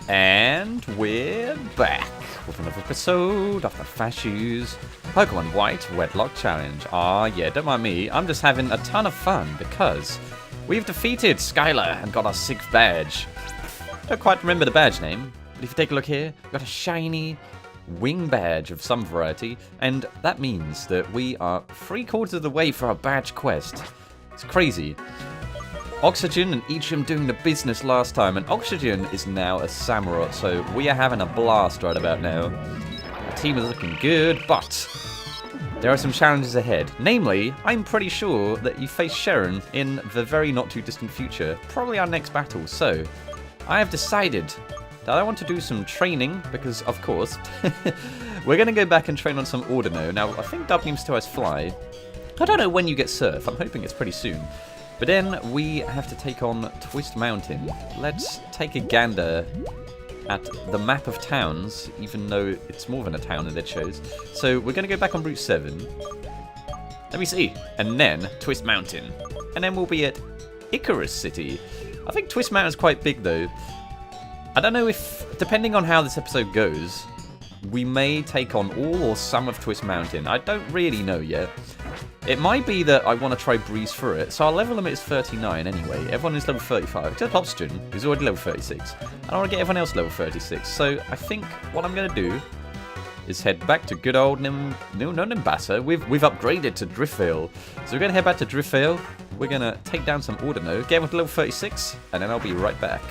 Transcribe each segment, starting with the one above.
And we're back with another episode of Nefashuu's Pokemon White Wedlocke Challenge. Yeah, don't mind me. I'm just having a ton of fun because we've defeated Skylar and got our 6th badge. Don't quite remember the badge name, but if you take a look here, we've got a shiny wing badge of some variety, and that means that we are 3/4 of the way for our badge quest. It's crazy. Oxygen and Eacham doing the business last time, and Oxygen is now a Samurott, so we are having a blast right about now. Our team is looking good, but there are some challenges ahead. Namely, I'm pretty sure that you face Cheren in the very not too distant future, probably our next battle, so I have decided that I want to do some training, because of course, we're going to go back and train on some Ordino. Now, I think Dupes still has Fly. I don't know when you get Surf, I'm hoping it's pretty soon. But then we have to take on Twist Mountain. Let's take a gander at the map of towns, even though it's more than a town than it shows. So we're going to go back on Route 7. Let me see. And then Twist Mountain. And then we'll be at Icarus City. I think Twist Mountain's quite big though. I don't know if, depending on how this episode goes, we may take on all or some of Twist Mountain. I don't really know yet. It might be that I want to try breeze through it, so our level limit is 39 anyway. Everyone is level 35, except Oxygen, who's already level 36. And I want to get everyone else level 36, so I think what I'm going to do is head back to good old Nimbasa. We've upgraded to Driftvale, so we're going to head back to Driftvale. We're going to take down some Ordino, get everyone to level 36, and then I'll be right back.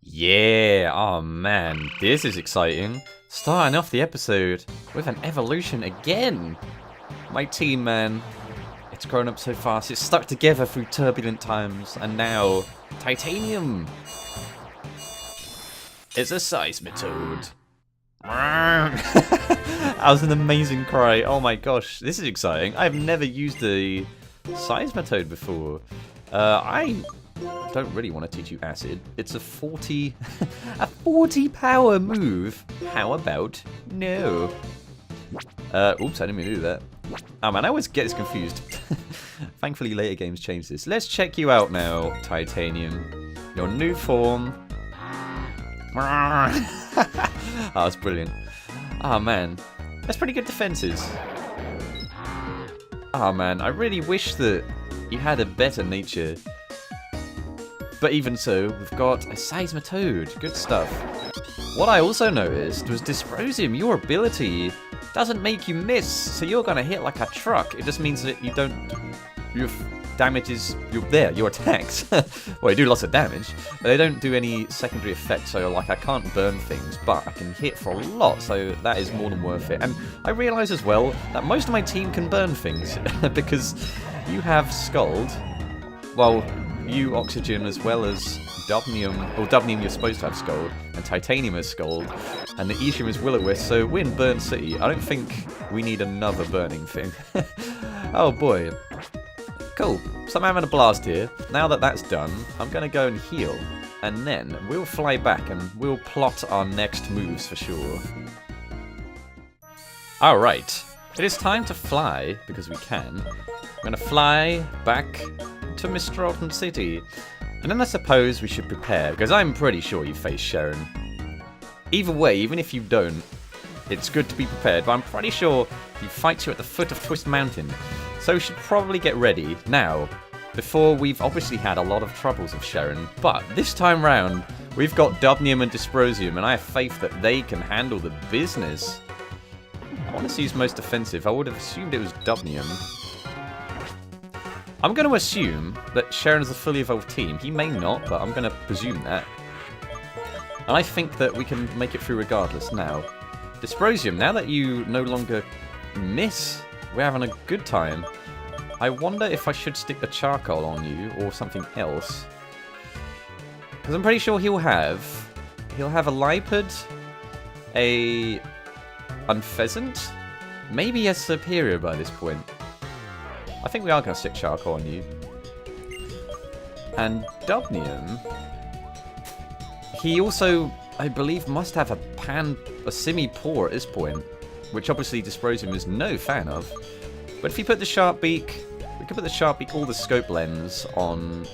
Yeah, oh man, this is exciting. Starting off the episode with an evolution again. My team, man, it's grown up so fast. It's stuck together through turbulent times, and now Titanium. It's a Seismitoad. That was an amazing cry. Oh my gosh, this is exciting. I've never used the Seismitoad before. I don't really want to teach you Acid. It's a 40 power move. How about no? Oops, I didn't mean to do that. Oh man, I always get this confused. Thankfully later games changed this. Let's check you out now, Titanium. Your new form. Oh, that's brilliant. Oh man, that's pretty good defenses. Oh man, I really wish that you had a better nature. But even so, we've got a Seismitoad. Good stuff. What I also noticed was Dysprosium, your ability doesn't make you miss, so you're going to hit like a truck. It just means that you don't... Your damage is... your attacks. Well, you do lots of damage, but they don't do any secondary effects, so like I can't burn things, but I can hit for a lot, so that is more than worth it. And I realise as well that most of my team can burn things, because you have Scald. Well, you Oxygen as well as Dubnium, or Dubnium you're supposed to have Scald, and Titanium has Scald, and the Eacham is Will-O-Wisp, so we're in Burn City. I don't think we need another burning thing. Oh boy. Cool, so I'm having a blast here. Now that that's done, I'm going to go and heal, and then we'll fly back and we'll plot our next moves for sure. Alright, it is time to fly, because we can. I'm going to fly back to Mr. Alton City. And then I suppose we should prepare, because I'm pretty sure you face Cheren. Either way, even if you don't, it's good to be prepared, but I'm pretty sure he fights you at the foot of Twist Mountain. So we should probably get ready now, before we've obviously had a lot of troubles with Cheren. But this time round, we've got Dubnium and Dysprosium, and I have faith that they can handle the business. I want to see who's most defensive. I would have assumed it was Dubnium. I'm going to assume that Cheren is a fully evolved team. He may not, but I'm going to presume that. And I think that we can make it through regardless now. Dysprosium, now that you no longer miss, we're having a good time. I wonder if I should stick the charcoal on you or something else. Because I'm pretty sure he'll have a Lipard, a Unpheasant, maybe a Superior by this point. I think we are going to stick Charcoal on you. And Dubnium, he also, I believe, must have a Semi-Paw at this point, which obviously Dysprosium is no fan of. But if you put the Sharp Beak, we could put the Sharp Beak or the Scope Lens on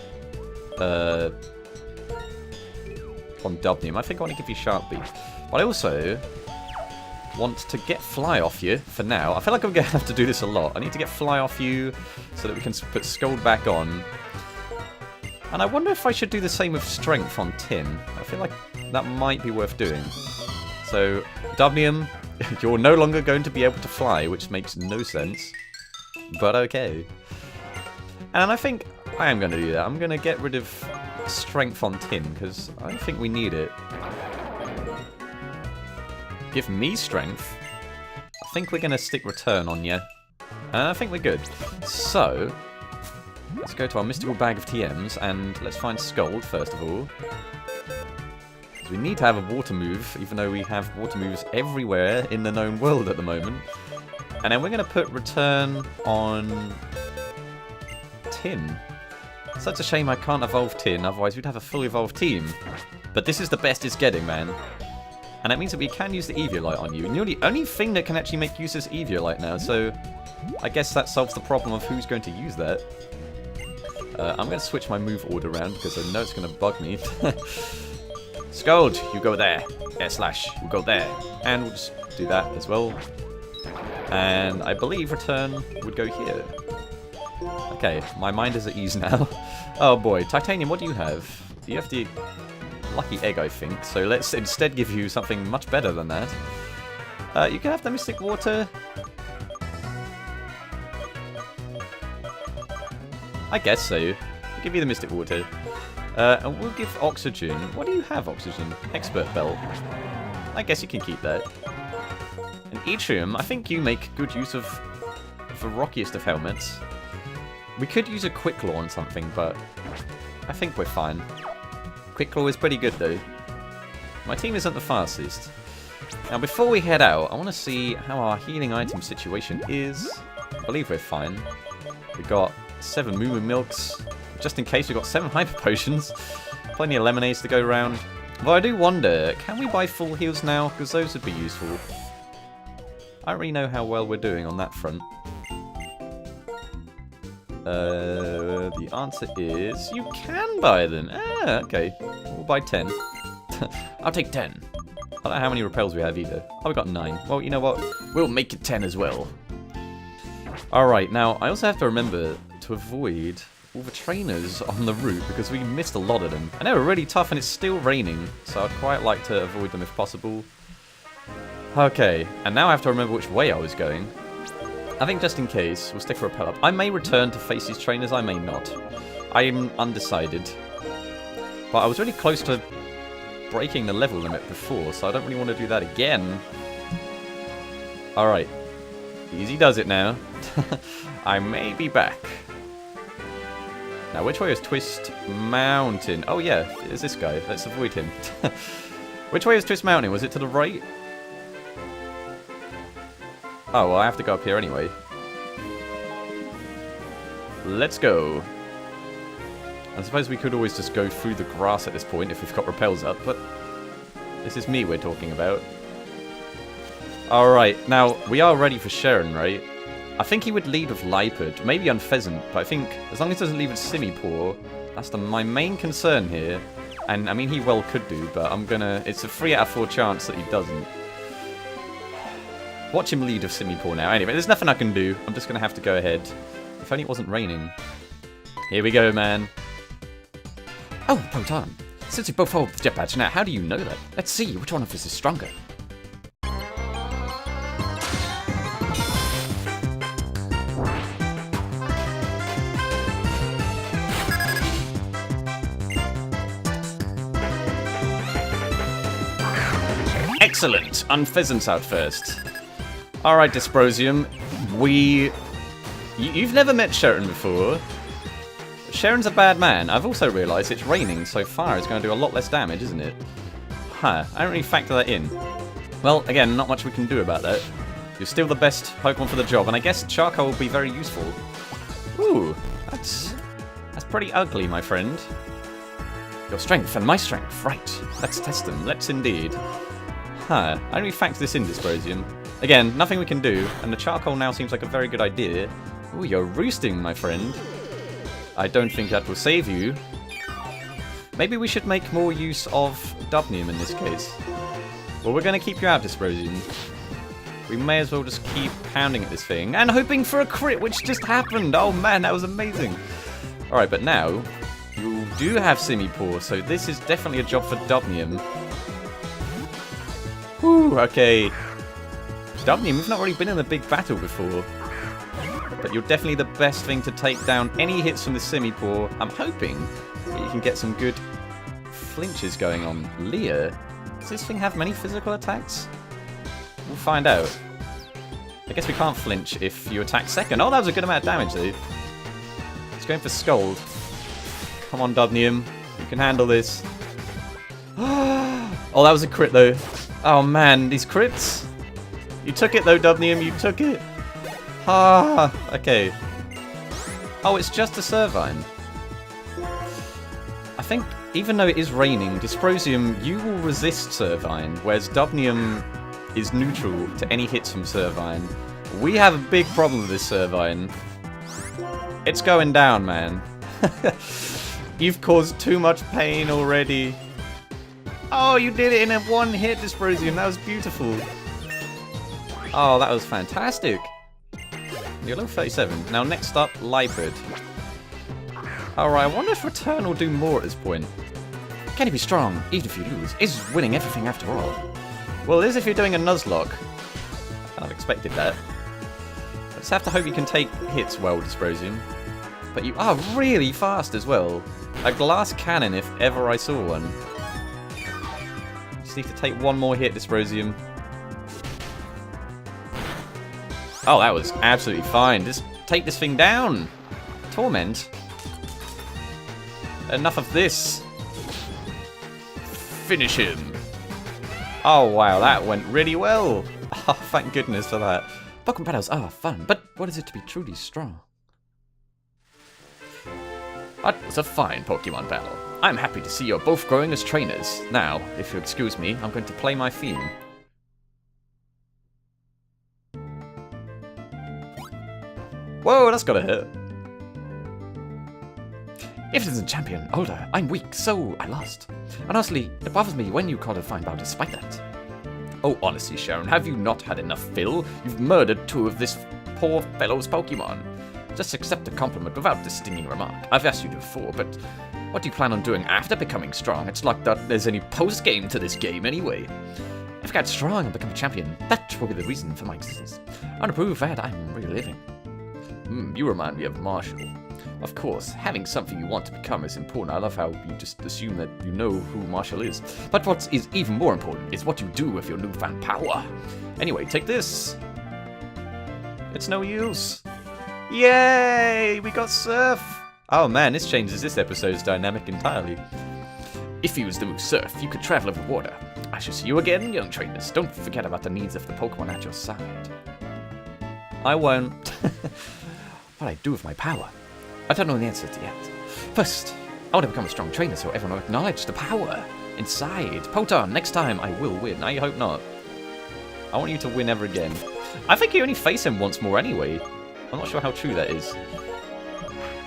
Dubnium. I think I want to give you Sharp Beak. But I also want to get Fly off you for now. I feel like I'm going to have to do this a lot. I need to get Fly off you so that we can put Scold back on. And I wonder if I should do the same with Strength on Tin. I feel like that might be worth doing. So, Dubnium, you're no longer going to be able to fly, which makes no sense. But okay. And I think I am going to do that. I'm going to get rid of Strength on Tin, because I think we need it. Give me Strength. I think we're going to stick Return on you. And I think we're good. So, let's go to our mystical bag of TMs, and let's find Scold, first of all. We need to have a water move, even though we have water moves everywhere in the known world at the moment. And then we're going to put Return on Tin. Such a shame I can't evolve Tin, otherwise we'd have a fully evolved team. But this is the best it's getting, man. And that means that we can use the Eviolite on you. And you're the only thing that can actually make use of this Eviolite now, so I guess that solves the problem of who's going to use that. I'm going to switch my move order around, because I know it's going to bug me. Scold, you go there. Air Slash, you go there. And we'll just do that as well. And I believe Return would go here. Okay, my mind is at ease now. Oh boy, Titanium, what do you have? You have the Lucky Egg, I think. So let's instead give you something much better than that. You can have the Mystic Water. I guess so. I'll give you the Mystic Water. And we'll give Oxygen. What do you have, Oxygen? Expert Belt. I guess you can keep that. And Atrium, I think you make good use of the rockiest of helmets. We could use a Quick Claw on something, but I think we're fine. Quick Claw is pretty good, though. My team isn't the fastest. Now, before we head out, I want to see how our healing item situation is. I believe we're fine. We've got 7 Moo Milks. Just in case, we've got 7 Hyper Potions. Plenty of Lemonades to go around. Though I do wonder, can we buy full heals now? Because those would be useful. I don't really know how well we're doing on that front. The answer is you can buy them. Ah, okay. We'll buy 10. I'll take 10. I don't know how many repels we have either. Oh, we got 9. Well, you know what? We'll make it 10 as well. Alright, now, I also have to remember to avoid all the trainers on the route because we missed a lot of them. And they were really tough and it's still raining, so I'd quite like to avoid them if possible. Okay, and now I have to remember which way I was going. I think just in case, we'll stick a repel up. I may return to face these trainers, I may not. I am undecided. But I was really close to breaking the level limit before, so I don't really want to do that again. Alright. Easy does it now. I may be back. Now, which way is Twist Mountain? Oh yeah, it's this guy. Let's avoid him. Which way is Twist Mountain? Was it to the right? Oh, well, I have to go up here anyway. Let's go. I suppose we could always just go through the grass at this point if we've got repels up, but this is me we're talking about. Alright, now, we are ready for Cheren, right? I think he would lead with Lipard, maybe Unpheasant, but I think as long as he doesn't lead with Semi-Paw, that's my main concern here. And, I mean, he well could do, but I'm gonna... It's a 3 out of 4 chance that he doesn't. Watch him lead with Semi-Paw now. Anyway, there's nothing I can do. I'm just gonna have to go ahead. If only it wasn't raining. Here we go, man. Oh, Proton. Since we both hold the jet badge now, how do you know that? Let's see which one of us is stronger. Excellent! Unpheasant's out first. Alright, Dysprosium. You've never met Cheren before. Cheren's a bad man. I've also realised it's raining, so fire is going to do a lot less damage, isn't it? Huh, I don't really factor that in. Well, again, not much we can do about that. You're still the best Pokemon for the job, and I guess Charcoal will be very useful. Ooh, that's pretty ugly, my friend. Your strength and my strength, right. Let's test them, let's indeed. Huh, I don't really factor this in, Dysprosium. Again, nothing we can do, and the Charcoal now seems like a very good idea. Ooh, you're roosting, my friend. I don't think that will save you. Maybe we should make more use of Dubnium in this case. Well, we're going to keep you out, Dysprosium. We may as well just keep pounding at this thing, and hoping for a crit, which just happened! Oh man, that was amazing! Alright, but now, you do have Simipour, so this is definitely a job for Dubnium. Whew, okay. Dubnium, we've not really been in a big battle before. But you're definitely the best thing to take down any hits from the Simipour. I'm hoping that you can get some good flinches going on. Leah, does this thing have many physical attacks? We'll find out. I guess we can't flinch if you attack second. Oh, that was a good amount of damage, though. It's going for Scold. Come on, Dubnium. You can handle this. Oh, that was a crit, though. Oh, man. These crits. You took it, though, Dubnium. You took it. Ah, okay. Oh, it's just a Servine. I think, even though it is raining, Dysprosium, you will resist Servine, whereas Dubnium is neutral to any hits from Servine. We have a big problem with this Servine. It's going down, man. You've caused too much pain already. Oh, you did it in a one hit, Dysprosium. That was beautiful. Oh, that was fantastic. You're level 37. Now, next up, Lipid. Alright, I wonder if Return will do more at this point. Can you be strong, even if you lose? Is winning everything after all? Well, it is if you're doing a Nuzlocke. I kind of expected that. I just have to hope you can take hits well, Dysprosium. But you are really fast as well. A glass cannon, if ever I saw one. Just need to take one more hit, Dysprosium. Oh, that was absolutely fine. Just take this thing down. Torment. Enough of this. Finish him. Oh, wow, that went really well. Oh, thank goodness for that. Pokemon battles are fun, but what is it to be truly strong? That was a fine Pokemon battle. I'm happy to see you're both growing as trainers. Now, if you'll excuse me, I'm going to play my theme. Whoa, that's gotta hurt. If it isn't champion, older, I'm weak, so I lost. And honestly, it bothers me when you call it fine bout despite that. Oh, honestly, Cheren, have you not had enough fill? You've murdered two of this poor fellow's Pokemon. Just accept the compliment without the stinging remark. I've asked you before, but what do you plan on doing after becoming strong? It's like that there's any post-game to this game anyway. If I get strong and become a champion, that will be the reason for my existence. I want to prove that I'm really living. You remind me of Marshall. Of course, having something you want to become is important. I love how you just assume that you know who Marshall is. But what is even more important is what you do with your newfound power. Anyway, take this. It's no use. Yay! We got Surf! Oh man, this changes this episode's dynamic entirely. If you use the move Surf, you could travel over water. I shall see you again, young trainers. Don't forget about the needs of the Pokemon at your side. I won't. What I do with my power? I don't know the answer to yet. First, I want to become a strong trainer so everyone will acknowledge the power inside. Poton, next time I will win. I hope not. I want you to win ever again. I think you only face him once more anyway. I'm not sure how true that is.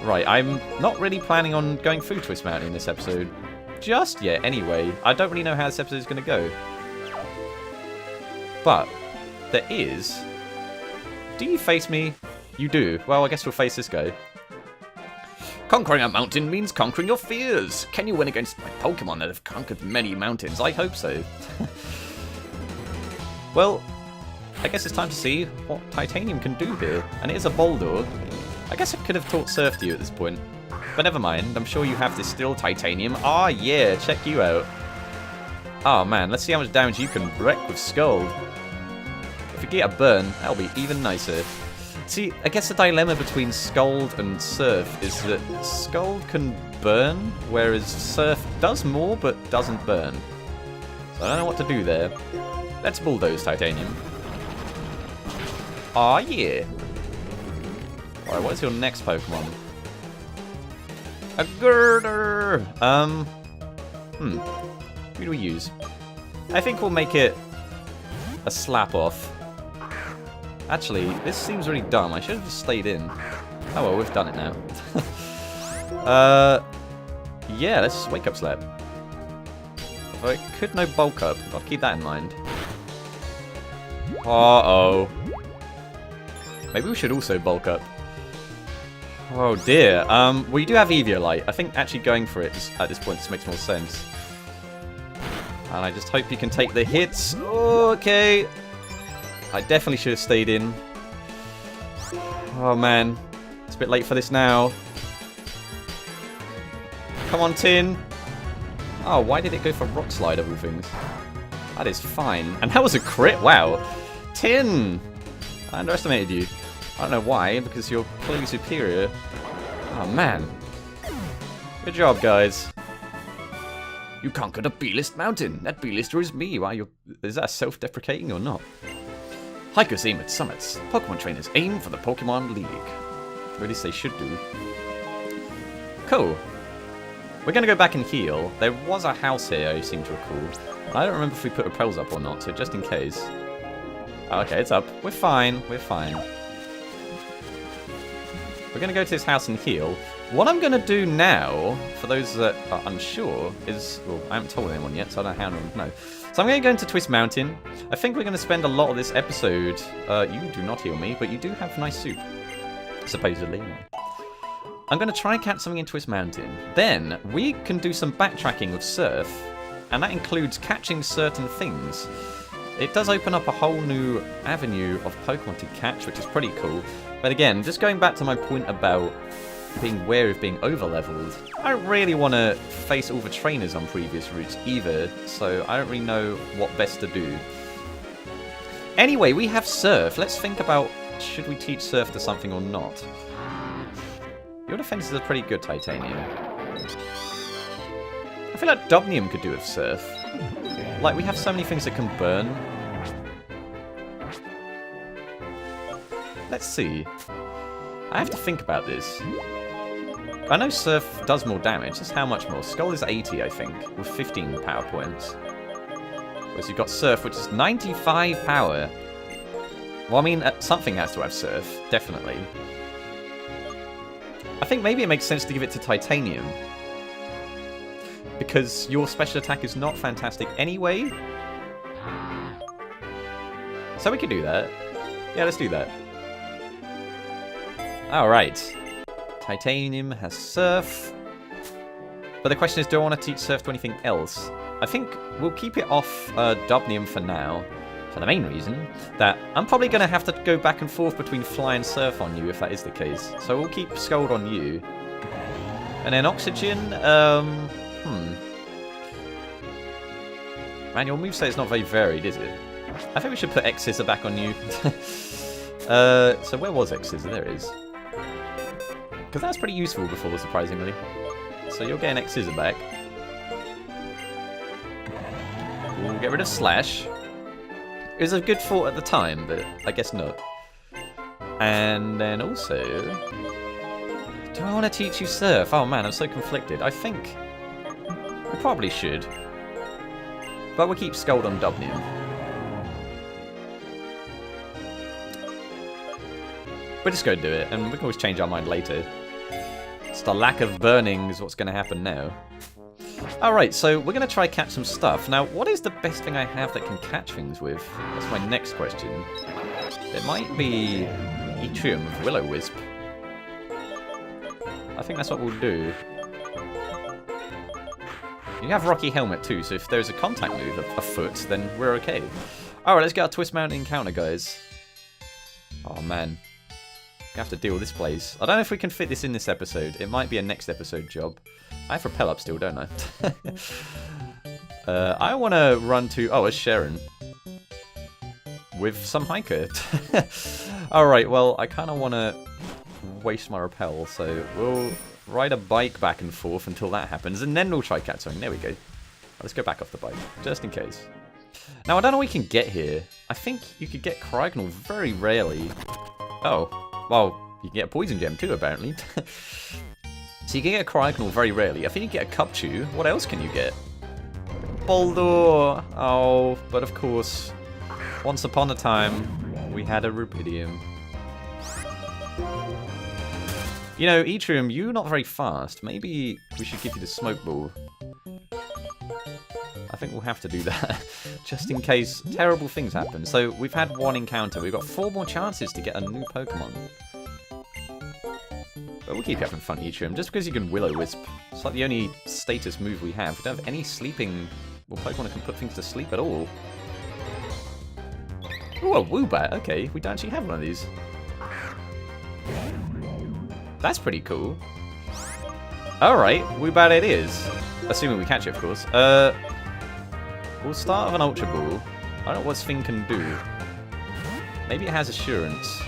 Right, I'm not really planning on going through Twist Mountain in this episode. Just yet, anyway. I don't really know how this episode is going to go. But, there is... Do you face me? You do. Well, I guess we'll face this guy. Conquering a mountain means conquering your fears. Can you win against my Pokemon that have conquered many mountains? I hope so. Well, I guess it's time to see what Titanium can do here. And it is a Boldor. I guess I could have taught Surf to you at this point. But never mind, I'm sure you have this still, Titanium. Ah, yeah, check you out. Oh man, let's see how much damage you can wreck with Scald. If you get a burn, that'll be even nicer. See, I guess the dilemma between Scald and Surf is that Scald can burn, whereas Surf does more but doesn't burn. So I don't know what to do there. Let's bulldoze Titanium. Aw, yeah. Alright, what is your next Pokemon? A Girder! Who do we use? I think we'll make it a Slap Off. Actually, this seems really dumb. I should have just stayed in. Oh well, we've done it now. Yeah, let's just Wake Up Slap. Although it could no Bulk Up. I'll keep that in mind. Uh-oh. Maybe we should also Bulk Up. Oh dear. We do have Eviolite. I think actually going for it at this point just makes more sense. And I just hope you can take the hits. Okay. I definitely should have stayed in. Oh man. It's a bit late for this now. Come on, Tin. Oh, why did it go for Rock Slide of all things? That is fine. And that was a crit. Wow. Tin. I underestimated you. I don't know why, because you're clearly superior. Oh man. Good job, guys. You conquered a B-list mountain. That B-lister is me. Wow, is that self-deprecating or not? Hikers aim at summits. Pokemon trainers aim for the Pokemon League. Or at least they should do. Cool. We're going to go back and heal. There was a house here, I seem to recall. I don't remember if we put repels up or not, so just in case. Oh, okay, it's up. We're fine. We're fine. We're going to go to this house and heal. What I'm going to do now, for those that are unsure, is... Well, I haven't told anyone yet, so I don't know how to know. So I'm going to go into Twist Mountain. I think we're going to spend a lot of this episode... you do not heal me, but you do have nice soup. Supposedly. I'm going to try and catch something in Twist Mountain. Then, we can do some backtracking with Surf, and that includes catching certain things. It does open up a whole new avenue of Pokemon to catch, which is pretty cool. But again, just going back to my point about being wary of being over-leveled, I don't really want to face all the trainers on previous routes either, so I don't really know what best to do. Anyway, we have Surf. Let's think about, should we teach Surf to something or not? Your defenses are pretty good, Titanium. I feel like Dubnium could do with Surf. Like, we have so many things that can burn. Let's see. I have to think about this. I know Surf does more damage. Just how much more? Skull is 80, I think, with 15 power points. Whereas you've got Surf, which is 95 power. Well, I mean, something has to have Surf, definitely. I think maybe it makes sense to give it to Titanium. Because your special attack is not fantastic anyway. So we can do that. Yeah, let's do that. Alright. Titanium has Surf. But the question is, do I want to teach Surf to anything else? I think we'll keep it off Dubnium for now. For the main reason that I'm probably going to have to go back and forth between Fly and Surf on you if that is the case. So we'll keep Scald on you. And then Oxygen, Man, your moveset is not very varied, is it? I think we should put X-Scissor back on you. So where was X-Scissor? There it is. Because that's pretty useful before, surprisingly. So you're getting X-Scissor back. We'll get rid of Slash. It was a good thought at the time, but I guess not. And then also... Do I want to teach you Surf? Oh man, I'm so conflicted. I think we probably should. But we'll keep Scald on Dubnium. We're just going to do it, and we can always change our mind later. It's the lack of burning is what's going to happen now. Alright, so we're going to try catch some stuff. Now, what is the best thing I have that can catch things with? That's my next question. It might be Etrium of Will-O-Wisp. I think that's what we'll do. You have Rocky Helmet too, so if there's a contact move afoot, then we're okay. Alright, let's get our Twist Mountain encounter, guys. Oh man. We have to deal with this place. I don't know if we can fit this in this episode. It might be a next episode job. I have Repel up still, don't I? I want to run to... Oh, it's Cheren. With some Hiker. Alright, well, I kind of want to waste my repel, so we'll ride a bike back and forth until that happens, and then we'll try catching. There we go. Let's go back off the bike, just in case. Now, I don't know what we can get here. I think you could get Cryogonal very rarely. Oh, well, you can get a Poison Gem too, apparently. So you can get a Cryogonal very rarely. I think you can get a Cupchew. What else can you get? Boulder! Oh, but of course, once upon a time, we had a Rupidium. You know, Etrium, you're not very fast. Maybe we should give you the Smoke Ball. I think we'll have to do that, just in case terrible things happen. So, we've had one encounter. We've got 4 more chances to get a new Pokemon. But we'll keep having fun, Etrium, just because you can Will-O-Wisp. It's like the only status move we have. We don't have any sleeping, or Pokemon that can put things to sleep at all. Ooh, a Woobat. Okay, we don't actually have one of these. That's pretty cool. Alright, Woobat it is. Assuming we catch it, of course. We'll start with an Ultra Ball. I don't know what this thing can do. Maybe it has Assurance.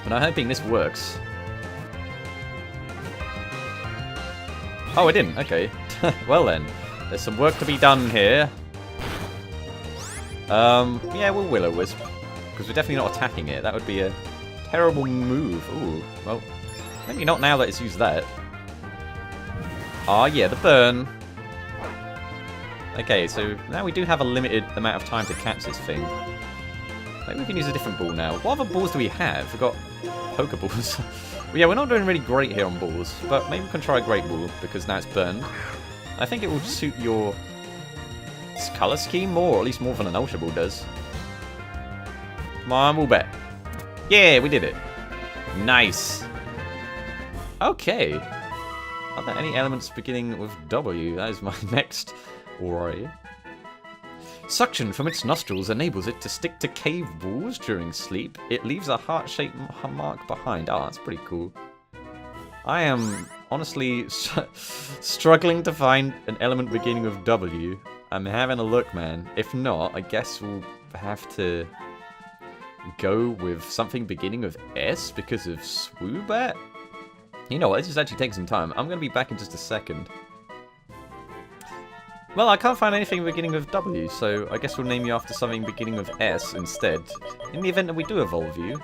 But I'm hoping this works. Oh, it didn't. Okay. Well then. There's some work to be done here. Yeah, we'll Will-O-Wisp. Because we're definitely not attacking it. That would be a terrible move. Ooh, well, maybe not now that it's used that. Ah, yeah, the burn. Okay, so now we do have a limited amount of time to catch this thing. Maybe we can use a different ball now. What other balls do we have? We've got Pokeballs. Well, yeah, we're not doing really great here on balls, but maybe we can try a Great Ball, because now it's burned. I think it will suit your colour scheme more, or at least more than an Ultra Ball does. Come on, we'll bet. Yeah, we did it. Nice. Okay. Are there any elements beginning with W? That is my next worry. Suction from its nostrils enables it to stick to cave walls during sleep. It leaves a heart-shaped mark behind. Oh, that's pretty cool. I am honestly struggling to find an element beginning with W. I'm having a look, man. If not, I guess we'll have to go with something beginning with S because of Swoobat? You know what, this is actually taking some time. I'm going to be back in just a second. Well, I can't find anything beginning with W, so I guess we'll name you after something beginning with S instead. In the event that we do evolve you,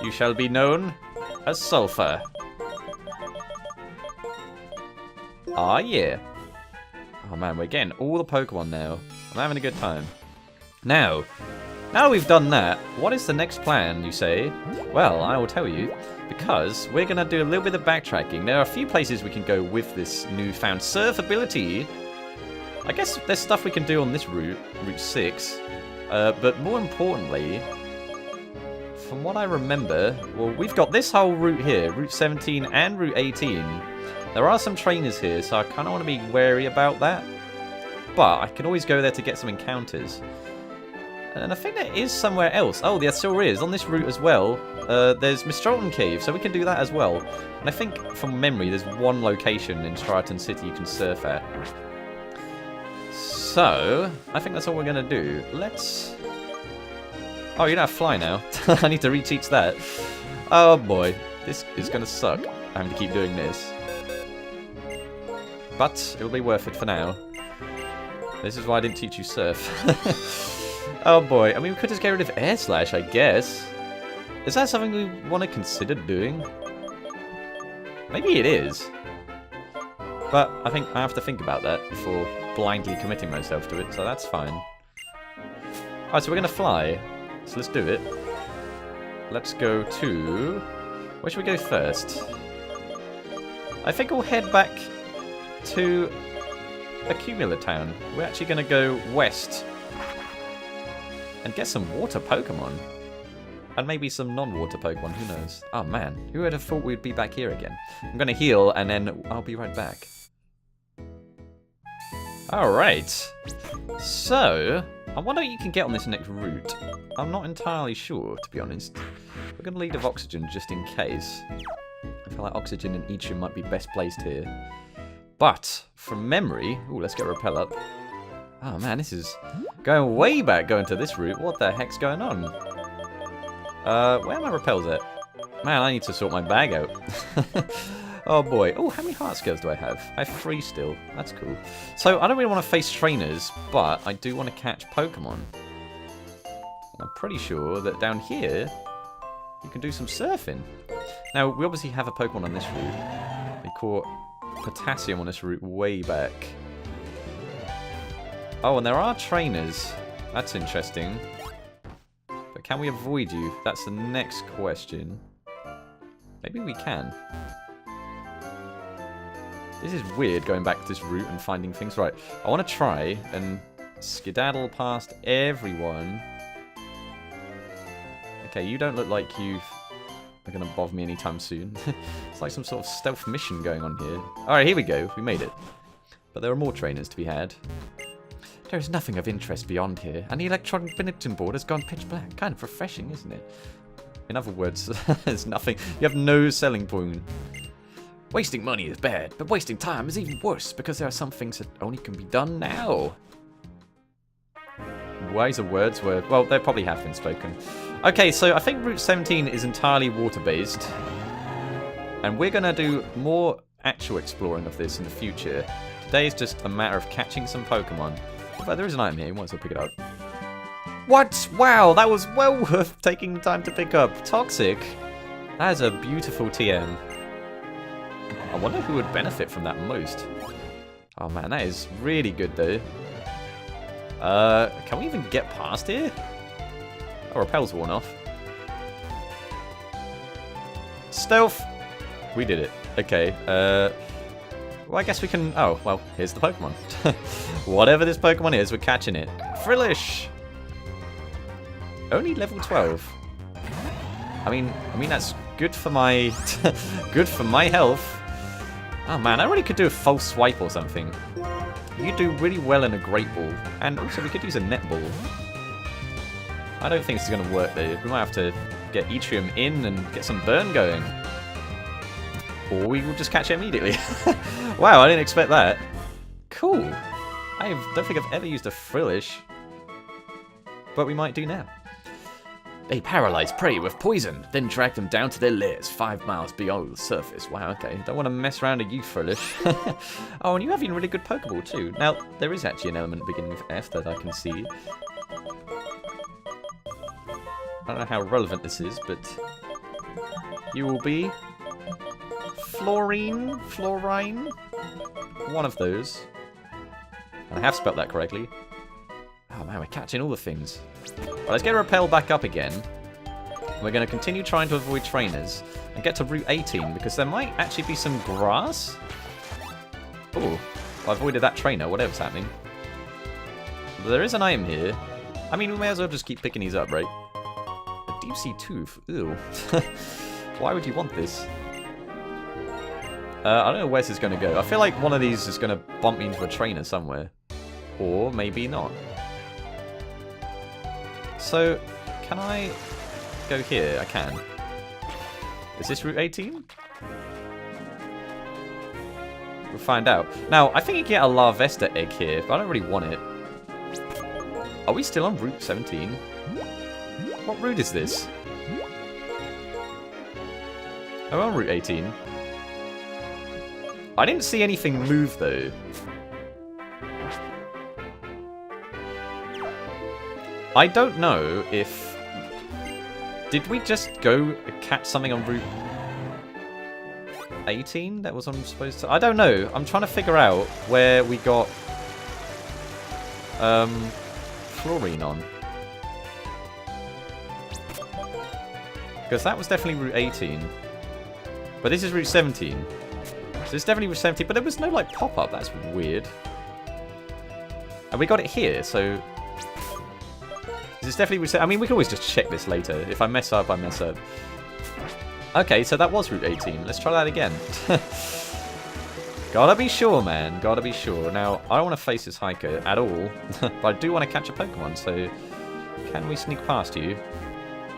you shall be known as Sulfur. Ah, yeah. Oh man, we're getting all the Pokemon now. I'm having a good time. Now we've done that, what is the next plan, you say? Well, I will tell you, because we're going to do a little bit of backtracking. There are a few places we can go with this newfound surf ability. I guess there's stuff we can do on this route, Route 6. But more importantly, from what I remember, well, we've got this whole route here, Route 17 and Route 18. There are some trainers here, so I kind of want to be wary about that. But I can always go there to get some encounters. And I think there is somewhere else. Oh, there still is. On this route as well, there's Mistrolton Cave, so we can do that as well. And I think, from memory, there's one location in Striaton City you can surf at. So, I think that's all we're going to do. Let's... Oh, you don't have Fly now. I need to reteach that. Oh boy, this is going to suck, having to keep doing this. But, it'll be worth it for now. This is why I didn't teach you Surf. Oh boy, I mean we could just get rid of Air Slash, I guess. Is that something we want to consider doing? Maybe it is. But I think I have to think about that before blindly committing myself to it, so that's fine. Alright, so we're going to fly. So let's do it. Let's go to... Where should we go first? I think we'll head back to Accumula Town. We're actually going to go west and get some water Pokemon. And maybe some non-water Pokemon, who knows? Oh man, who would have thought we'd be back here again? I'm gonna heal and then I'll be right back. Alright. So, I wonder what you can get on this next route. I'm not entirely sure, to be honest. We're gonna lead with Oxygen just in case. I feel like Oxygen and Etrium might be best placed here. But, from memory... Ooh, let's get Repel up. Oh man, this is going way back going to this route. What the heck's going on? Where are my repels at? Man, I need to sort my bag out. Oh boy. Oh, how many heart scales do I have? I have 3 still. That's cool. So, I don't really want to face trainers, but I do want to catch Pokemon. I'm pretty sure that down here, you can do some surfing. Now, we obviously have a Pokemon on this route. We caught Potassium on this route way back. Oh, and there are trainers. That's interesting. But can we avoid you? That's the next question. Maybe we can. This is weird going back to this route and finding things. Right, I want to try and skedaddle past everyone. Okay, you don't look like you are going to bother me anytime soon. It's like some sort of stealth mission going on here. Alright, here we go. We made it. But there are more trainers to be had. There is nothing of interest beyond here, and the electronic bulletin board has gone pitch black. Kind of refreshing, isn't it? In other words, there's nothing. You have no selling point. Wasting money is bad, but wasting time is even worse, because there are some things that only can be done now. Wiser words were... Well, they probably have been spoken. Okay, so I think Route 17 is entirely water-based. And we're going to do more actual exploring of this in the future. Today is just a matter of catching some Pokemon. But there is an item here, you might as well pick it up. What? Wow, that was well worth taking the time to pick up. Toxic. That is a beautiful TM. I wonder who would benefit from that most. Oh man, that is really good though. Can we even get past here? Oh, repel's worn off. Stealth! We did it. Okay, well, I guess we can... Oh, well, here's the Pokemon. Whatever this Pokemon is, we're catching it. Frillish! Only level 12. I mean that's good for my... good for my health. Oh man, I really could do a false swipe or something. You do really well in a Great Ball. And also we could use a Netball. I don't think this is going to work though. We might have to get Etrium in and get some burn going. Or we will just catch it immediately. Wow, I didn't expect that. Cool. I don't think I've ever used a Frillish. But we might do now. They paralyze prey with poison, then drag them down to their lairs 5 miles below the surface. Wow, okay. Don't want to mess around with you, Frillish. Oh, and you have a really good Pokeball too. Now, there is actually an element beginning with F that I can see. I don't know how relevant this is, but... You will be... Fluorine? One of those. And I have spelt that correctly. Oh man, we're catching all the things. Right, let's get Repel back up again. We're going to continue trying to avoid trainers and get to Route 18 because there might actually be some grass. Oh, I avoided that trainer, whatever's happening. But there is an item here. I mean, we may as well just keep picking these up, right? A deep sea tooth. Ew. Why would you want this? I don't know where this is going to go. I feel like one of these is going to bump me into a trainer somewhere. Or maybe not. So, can I go here? I can. Is this Route 18? We'll find out. Now, I think you can get a Larvesta egg here, but I don't really want it. Are we still on Route 17? What route is this? Are we on Route 18? I didn't see anything move, though. I don't know if... Did we just go catch something on Route 18 that was on supposed to... I don't know. I'm trying to figure out where we got... Fluorine on. Because that was definitely Route 18. But this is Route 17. So it's definitely Route 17, but there was no, like, pop-up. That's weird. And we got it here, so... It's definitely Route 17. I mean, we can always just check this later. If I mess up, I mess up. Okay, so that was Route 18. Let's try that again. Gotta be sure, man. Gotta be sure. Now, I don't want to face this hiker at all. But I do want to catch a Pokemon, so... Can we sneak past you?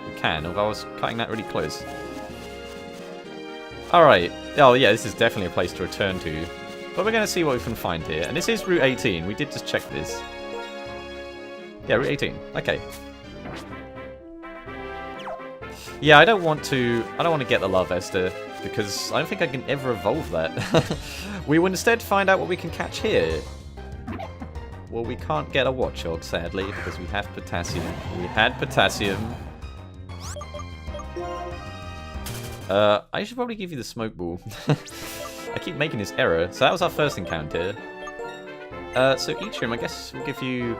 We can, although I was cutting that really close. Alright. Oh, yeah, this is definitely a place to return to. But we're going to see what we can find here. And this is Route 18. We did just check this. Yeah, Route 18. Okay. Yeah, I don't want to get the Larvesta, because I don't think I can ever evolve that. We will instead find out what we can catch here. Well, we can't get a Watchog, sadly, because we have potassium. We had potassium. I should probably give you the smoke ball. I keep making this error. So that was our first encounter. So each room, I guess, will give you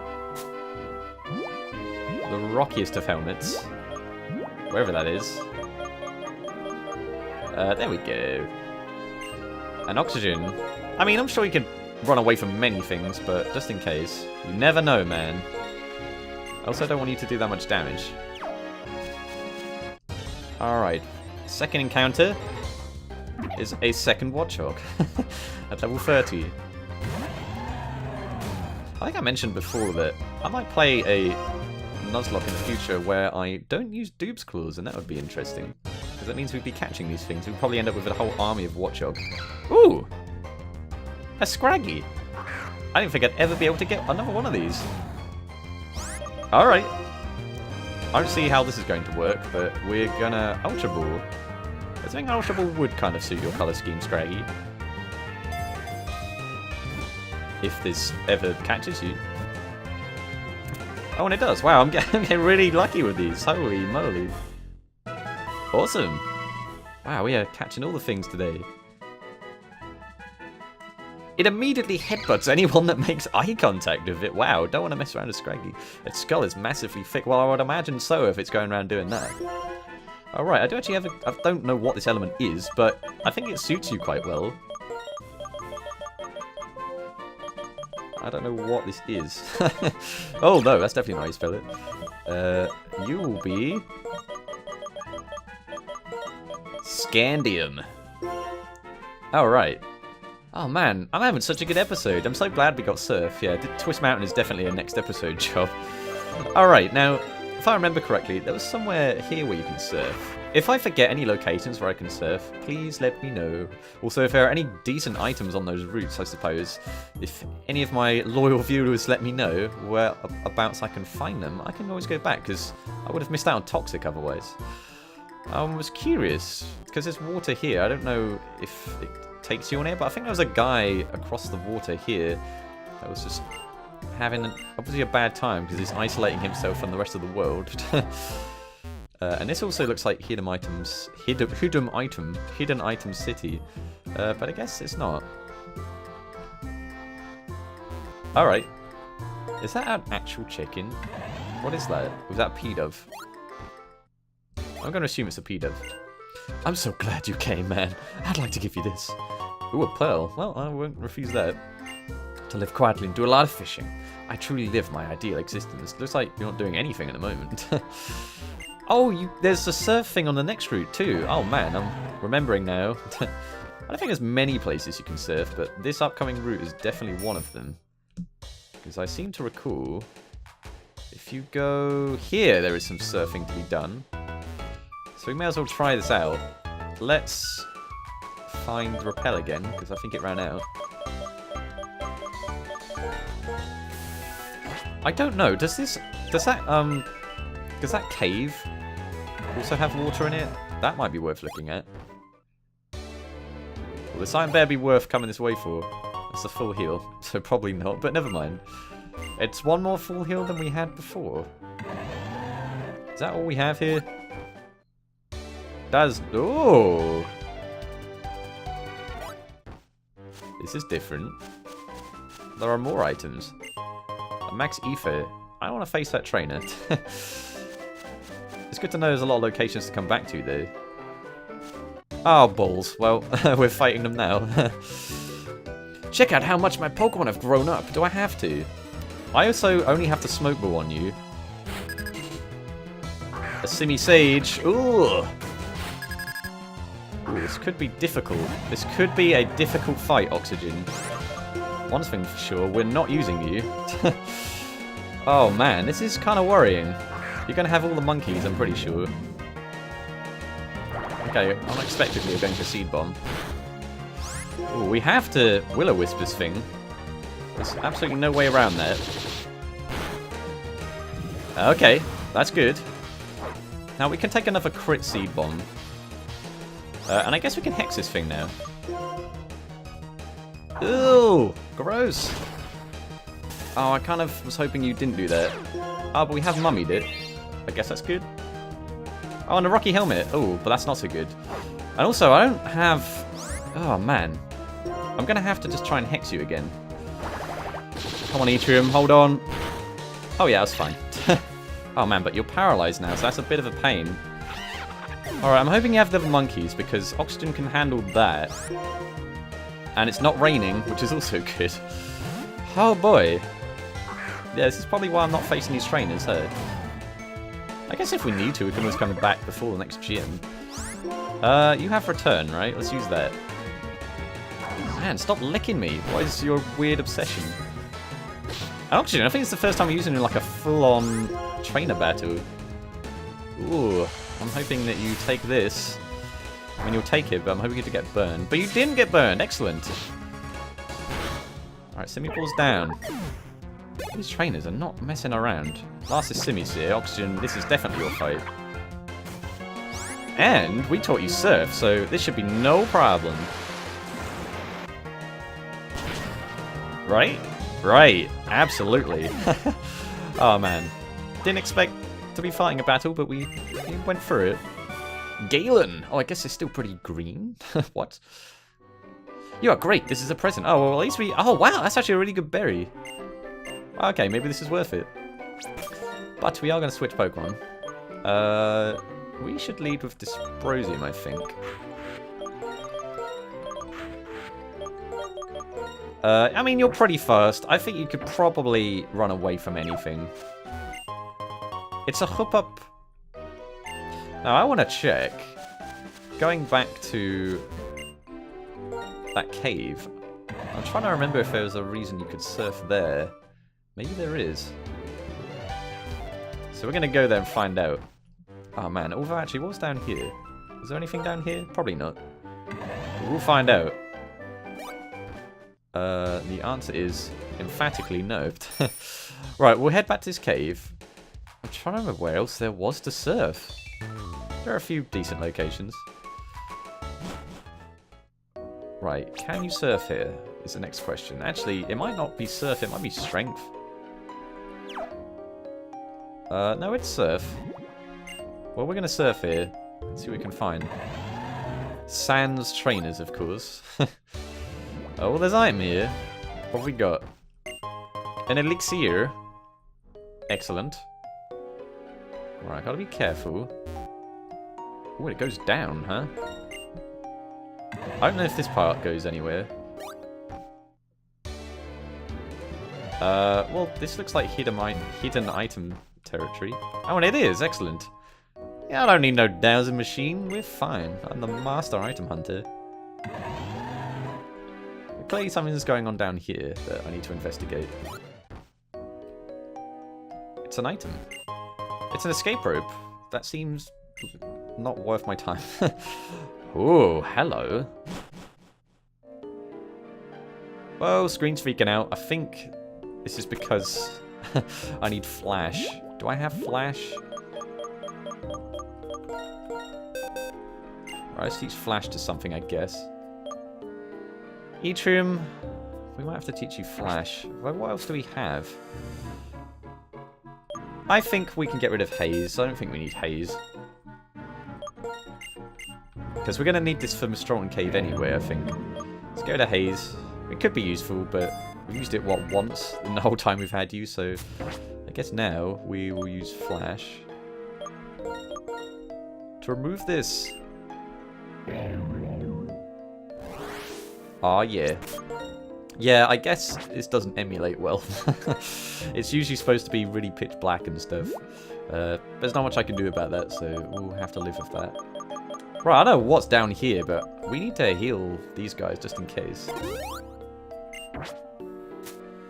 the rockiest of helmets. Wherever that is. There we go. And oxygen. I mean, I'm sure you can run away from many things, but just in case. You never know, man. I also don't want you to do that much damage. Alright. Second encounter is a second Watchog at level 30. I think I mentioned before that I might play a Nuzlocke in the future where I don't use Dupes claws, and that would be interesting. Because that means we'd be catching these things. We'd probably end up with a whole army of Watchog. Ooh! A Scraggy! I didn't think I'd ever be able to get another one of these. Alright. I don't see how this is going to work, but we're gonna Ultra Ball. I think Ultra Ball would kind of suit your colour scheme, Scraggy. If this ever catches you. Oh, and it does. Wow, I'm getting really lucky with these. Holy moly. Awesome. Wow, we are catching all the things today. It immediately headbutts anyone that makes eye contact with it. Wow, don't want to mess around with Scraggy. Its skull is massively thick. Well, I would imagine so if it's going around doing that. Alright, I do actually have I don't know what this element is, but I think it suits you quite well. I don't know what this is. Oh no, that's definitely not how you spell it. You will be... Scandium. Alright. Oh man, I'm having such a good episode. I'm so glad we got Surf. Yeah, Twist Mountain is definitely a next episode job. Alright, now, if I remember correctly, there was somewhere here where you can surf. If I forget any locations where I can surf, please let me know. Also, if there are any decent items on those routes, I suppose, if any of my loyal viewers let me know whereabouts I can find them, I can always go back, because I would have missed out on Toxic otherwise. I was curious, because there's water here. I don't know if it takes you on here, but I think there was a guy across the water here that was just having obviously a bad time because he's isolating himself from the rest of the world. And this also looks like hidden item city, but I guess it's not. Alright, is that an actual chicken? What is that? Was that a P-Dove? I'm going to assume it's a P-Dove. I'm so glad you came, man. I'd like to give you this. Ooh, a pearl. Well, I won't refuse that. To live quietly and do a lot of fishing. I truly live my ideal existence. Looks like you're not doing anything at the moment. Oh, there's a surf thing on the next route too. Oh man, I'm remembering now. I don't think there's many places you can surf, but this upcoming route is definitely one of them. Because I seem to recall, if you go here, there is some surfing to be done. So we may as well try this out. Let's find Repel again, because I think it ran out. I don't know, does that cave also have water in it? That might be worth looking at. Will this Iron Bear be worth coming this way for? That's a full heal, so probably not, but never mind. It's one more full heal than we had before. Is that all we have here? Oh! This is different. There are more items. A max ether. I don't want to face that trainer. It's good to know there's a lot of locations to come back to, though. Oh, balls. Well, we're fighting them now. Check out how much my Pokemon have grown up. Do I have to? I also only have the Smoke Ball on you. A Simisage. Ooh! Ooh, this could be difficult. This could be a difficult fight, Oxygen. One thing for sure, we're not using you. Oh man, this is kind of worrying. You're going to have all the monkeys, I'm pretty sure. Okay, unexpectedly we're going for Seed Bomb. Ooh, we have to Will-O-Wisp this thing. There's absolutely no way around that. Okay, that's good. Now we can take another crit seed bomb. And I guess we can hex this thing now. Ooh, gross. Oh, I kind of was hoping you didn't do that. Oh, but we have mummied it. I guess that's good. Oh, and a rocky helmet. Oh, but that's not so good. And also, I don't have... Oh, man. I'm going to have to just try and hex you again. Come on, Etrium, hold on. Oh, yeah, that's fine. Oh, man, but you're paralyzed now, so that's a bit of a pain. Alright, I'm hoping you have little monkeys, because Oxygen can handle that. And it's not raining, which is also good. Oh, boy. Yeah, this is probably why I'm not facing these trainers, huh? I guess if we need to, we can always come back before the next gym. You have return, right? Let's use that. Man, stop licking me. What is your weird obsession? Oxygen, I think it's the first time I'm using it in like a full-on trainer battle. Ooh, I'm hoping that you take this. I mean, you'll take it, but I'm hoping you to get burned. But you didn't get burned. Excellent. Alright, Simi pulls down. These trainers are not messing around. Last is Simi's here. Oxygen, this is definitely your fight. And we taught you surf, so this should be no problem. Right? Right. Absolutely. Oh, man. Didn't expect to be fighting a battle, but we went through it. Galen! Oh, I guess it's still pretty green. What? You are great. This is a present. Oh, well, at least we... Oh, wow. That's actually a really good berry. Okay, maybe this is worth it. But we are going to switch Pokemon. We should lead with Dysprosium, I think. I mean, you're pretty fast. I think you could probably run away from anything. It's a Hoop-Up. Now, I want to check. Going back to that cave, I'm trying to remember if there was a reason you could surf there. Maybe there is. So we're going to go there and find out. Oh, man. Although, actually, what's down here? Is there anything down here? Probably not. But we'll find out. The answer is emphatically no. Right, we'll head back to this cave. I'm trying to remember where else there was to surf. There are a few decent locations. Right, can you surf here? Is the next question. Actually, it might not be surf, it might be strength. No, it's surf. Well, we're going to surf here. Let's see what we can find. Sans trainers, of course. Oh, well, there's item here. What have we got? An elixir. Excellent. Right, gotta be careful. Oh, it goes down, huh? I don't know if this part goes anywhere. Well, this looks like hidden item territory. Oh, and it is! Excellent. Yeah, I don't need no dowsing machine. We're fine. I'm the master item hunter. Clearly something's going on down here that I need to investigate. It's an item. It's an escape rope. That seems not worth my time. Oh, hello. Whoa, screen's freaking out. I think this is because I need flash. Do I have flash? Right, let's teach flash to something, I guess. Etrium, we might have to teach you flash. Well, what else do we have? I think we can get rid of haze. I don't think we need haze. Because we're going to need this for Mistral Cave anyway, I think. Let's go to haze. It could be useful, but we've used it, what, once in the whole time we've had you, so I guess now we will use flash to remove this. Oh, yeah. Yeah, I guess this doesn't emulate well. It's usually supposed to be really pitch black and stuff. There's not much I can do about that, so we'll have to live with that. Right, I don't know what's down here, but we need to heal these guys just in case.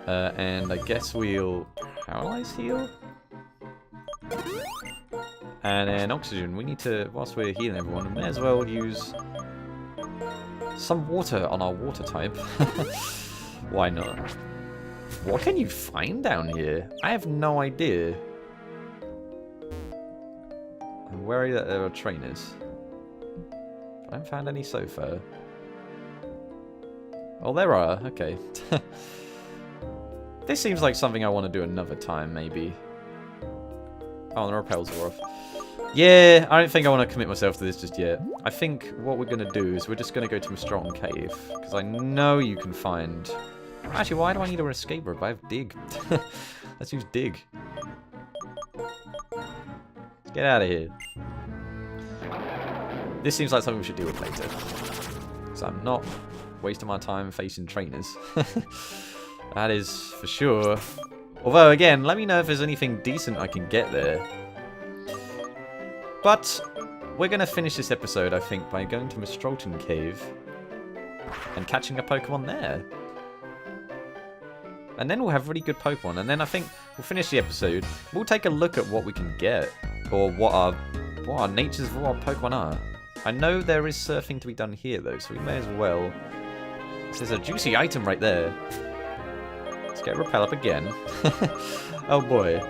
And I guess we'll paralyze heal? And then oxygen. We need to, whilst we're healing everyone, we may as well use some water on our water type. Why not? What can you find down here? I have no idea. Where are there are trainers? I haven't found any so far. Oh, there are. Okay. This seems like something I want to do another time, maybe. Oh, the repels are off. Yeah, I don't think I want to commit myself to this just yet. I think what we're going to do is we're just going to go to Mistral Cave. Because I know you can find... Actually, why do I need an escape rope? I have dig. Let's use dig. Let's get out of here. This seems like something we should deal with later. So I'm not wasting my time facing trainers. That is for sure. Although, again, let me know if there's anything decent I can get there. But we're going to finish this episode, I think, by going to Mistral Cave and catching a Pokemon there. And then we'll have really good Pokemon. And then I think we'll finish the episode. We'll take a look at what we can get. Or what our natures of our Pokemon are. I know there is surfing to be done here, though. So we may as well... There's a juicy item right there. Let's get Repel up again. Oh, boy.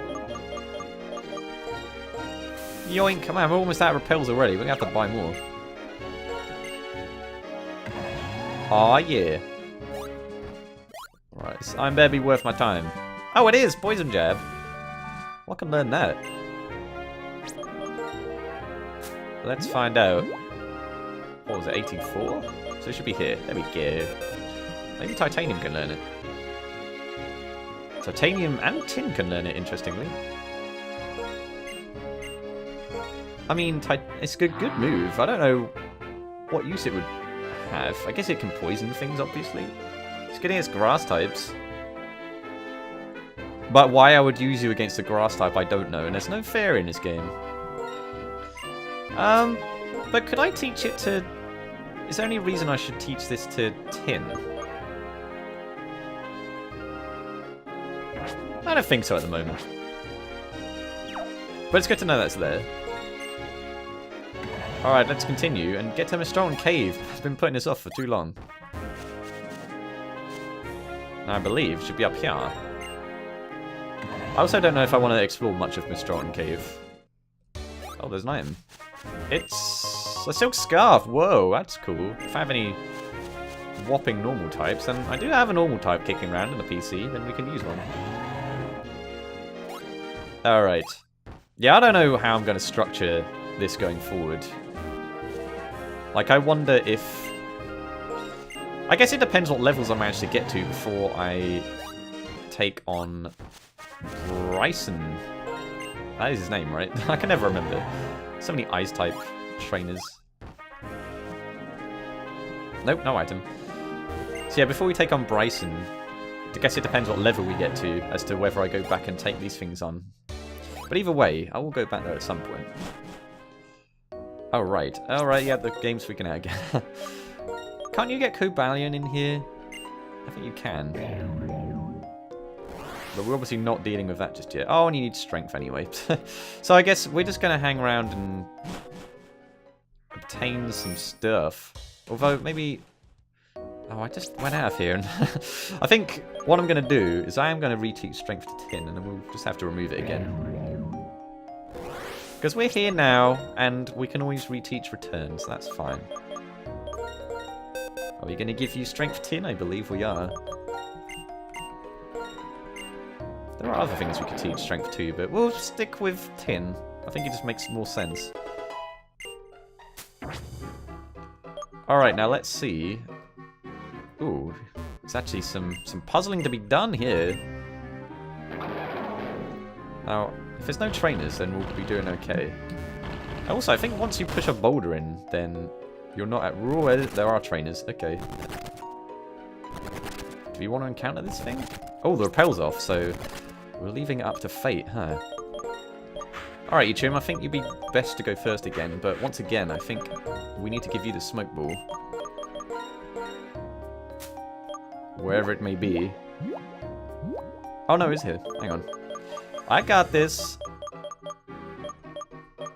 Yoink, come on, we're almost out of repels already. We're going to have to buy more. Aw, yeah. Right, so I better be worth my time. Oh, it is! Poison Jab. Well, I can learn that. Let's find out. What was it, 84? So it should be here. There we go. Maybe Titanium can learn it. Titanium and Tin can learn it, interestingly. I mean, it's a good move. I don't know what use it would have. I guess it can poison things, obviously. It's good against grass types. But why I would use you against a grass type, I don't know. And there's no fair in this game. But could I teach it to... Is there any reason I should teach this to Tin? I don't think so at the moment. But it's good to know that's there. Alright, let's continue and get to Mistral Cave. It's been putting this off for too long. I believe it should be up here. I also don't know if I want to explore much of Mistral Cave. Oh, there's an item. It's a silk scarf. Whoa, that's cool. If I have any whopping normal types, and I do have a normal type kicking around in the PC, then we can use one. Alright. Yeah, I don't know how I'm going to structure this going forward. Like, I wonder if... I guess it depends what levels I manage to get to before I take on Bryson. That is his name, right? I can never remember. So many Ice-type trainers. Nope, no item. So yeah, before we take on Bryson, I guess it depends what level we get to as to whether I go back and take these things on. But either way, I will go back there at some point. Oh, right. Alright, yeah, the game's freaking out again. Can't you get Cobalion in here? I think you can. But we're obviously not dealing with that just yet. Oh, and you need strength anyway. So I guess we're just going to hang around and obtain some stuff. Although, maybe... Oh, I just went out of here. And I think what I'm going to do is I am going to reteach strength to Tin, and then we'll just have to remove it again. Because we're here now, and we can always reteach return, so that's fine. Are we going to give you strength Tin? I believe we are. There are other things we could teach strength to, but we'll stick with Tin. I think it just makes more sense. Alright, now let's see. Ooh, there's actually some puzzling to be done here. Now, if there's no trainers, then we'll be doing okay. Also, I think once you push a boulder in, then you're not at... Ooh, there are trainers. Okay. Do you want to encounter this thing? Oh, the repel's off, so we're leaving it up to fate, huh? Alright, Ichim, I think you'd be best to go first again, but once again, I think we need to give you the smoke ball. Wherever it may be. Oh no, it's here. Hang on. I got this.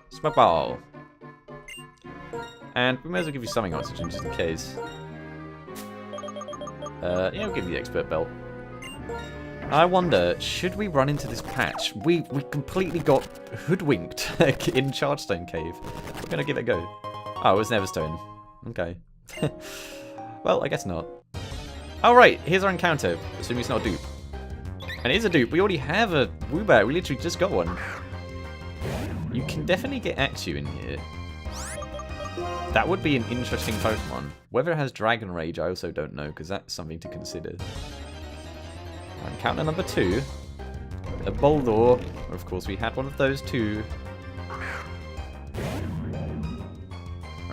Smoke ball. And we may as well give you something oxygen just in case. Yeah, I'll give you the expert belt. I wonder, should we run into this patch? We completely got hoodwinked in Chargestone Cave. We're going to give it a go. Oh, it was Neverstone. Okay. Well, I guess not. Oh, right. Here's our encounter. Assuming it's not a dupe. And it is a dupe. We already have a Woobat. We literally just got one. You can definitely get Axew in here. That would be an interesting Pokemon. Whether it has Dragon Rage, I also don't know, because that's something to consider. Encounter number 2. A Boldor. Of course, we had one of those too.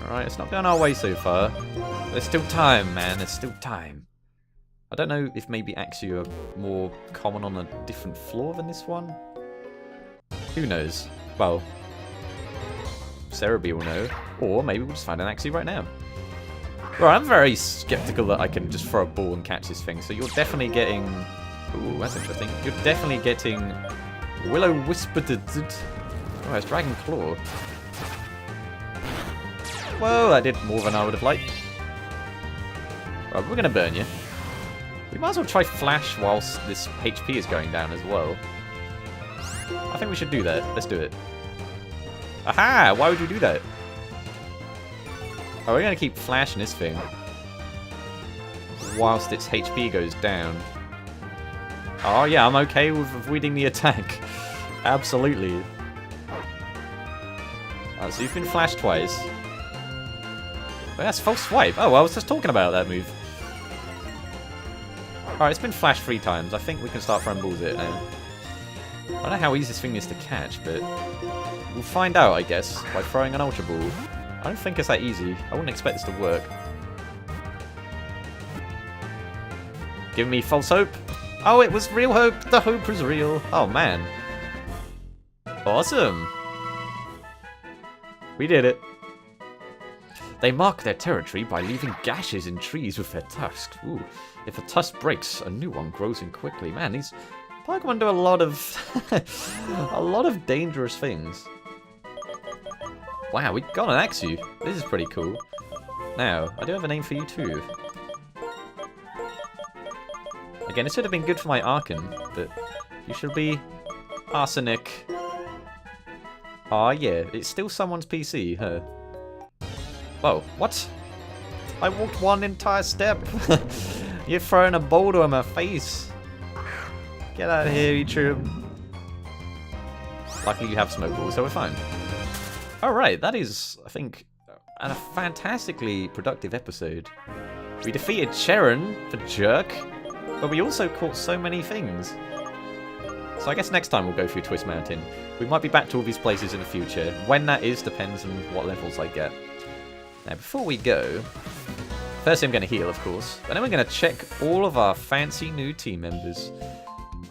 Alright, it's not going our way so far. There's still time, man. There's still time. I don't know if maybe Axew are more common on a different floor than this one. Who knows? Well, Cerebi will know. Or maybe we'll just find an Axew right now. Right, I'm very skeptical that I can just throw a ball and catch this thing. So you're definitely getting... Ooh, that's interesting. You're definitely getting Will-O-Wisp. Oh, it's Dragon Claw. Whoa, that did more than I would have liked. Right, we're going to burn you. We might as well try Flash whilst this HP is going down as well. I think we should do that. Let's do it. Aha! Why would we do that? Oh, we're going to keep flashing this thing whilst its HP goes down. Oh yeah, I'm okay with avoiding the attack. Absolutely. Alright, so you've been flashed twice. Oh, that's false swipe. Oh, I was just talking about that move. Alright, it's been flashed 3 times. I think we can start throwing balls at it now. I don't know how easy this thing is to catch, but we'll find out, I guess, by throwing an Ultra Ball. I don't think it's that easy. I wouldn't expect this to work. Give me false hope. Oh, it was real hope. The hope was real. Oh, man. Awesome. We did it. They mark their territory by leaving gashes in trees with their tusks. Ooh. If a tusk breaks, a new one grows in quickly. Man, these Pokemon do a lot of dangerous things. Wow, we got an Axew. This is pretty cool. Now, I do have a name for you too. Again, this would have been good for my Archon, but you should be Arsenic. Ah, yeah, it's still someone's PC, huh? Whoa, what? I walked one entire step. You're throwing a boulder in my face. Get out of here, Etrium. Luckily you have smoke balls, so we're fine. Alright, that is, I think, a fantastically productive episode. We defeated Cheren, the jerk, but we also caught so many things. So I guess next time we'll go through Twist Mountain. We might be back to all these places in the future. When that is depends on what levels I get. Now, before we go, first I'm going to heal, of course, and then we're going to check all of our fancy new team members.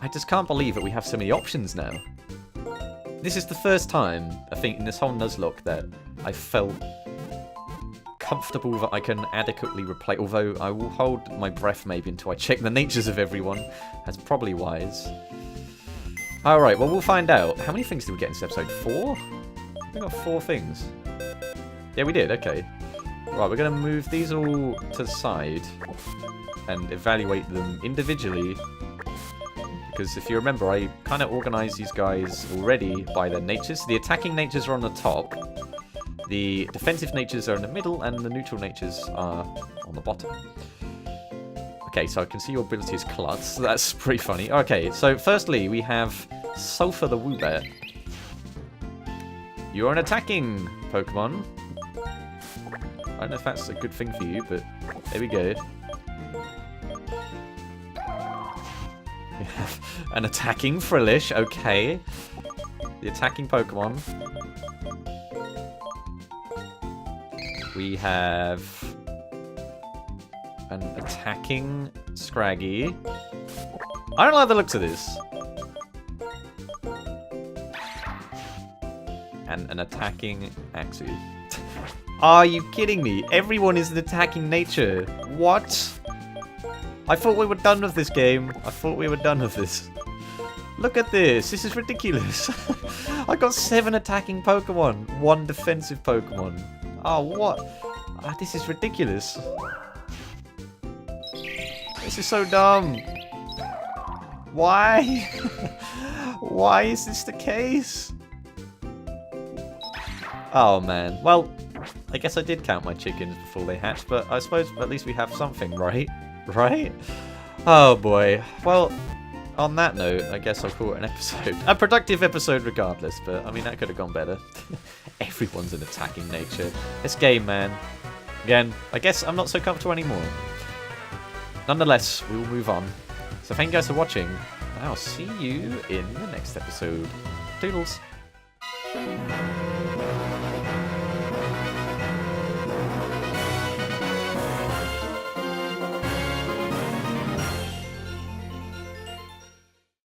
I just can't believe that we have so many options now. This is the first time, I think, in this whole Nuzlocke that I felt comfortable that I can adequately replace, although I will hold my breath maybe until I check the natures of everyone. That's probably wise. Alright, well, we'll find out. How many things did we get in this episode? 4? We got 4 things. Yeah, we did, okay. Right, we're going to move these all to the side and evaluate them individually. Because if you remember, I kind of organised these guys already by their natures. The attacking natures are on the top, the defensive natures are in the middle, and the neutral natures are on the bottom. Okay, so I can see your ability is Klutz. That's pretty funny. Okay, so firstly, we have Sulphur the Woobat. You're an attacking Pokemon. I don't know if that's a good thing for you, but there we go. We have an attacking Frillish, okay. The attacking Pokemon. We have an attacking Scraggy. I don't like the looks of this. And an attacking Axew. Are you kidding me? Everyone is an attacking nature. What? I thought we were done with this game. I thought we were done with this. Look at this. This is ridiculous. I got 7 attacking Pokemon. 1 defensive Pokemon. Oh, what? This is ridiculous. This is so dumb. Why? Why is this the case? Oh man. Well, I guess I did count my chickens before they hatched, but I suppose at least we have something, right? Right? Oh boy. Well, on that note, I guess I'll call it an episode. A productive episode regardless, but I mean, that could have gone better. Everyone's an attacking nature. This game, man. Again, I guess I'm not so comfortable anymore. Nonetheless, we will move on. So thank you guys for watching, and I'll see you in the next episode. Toodles!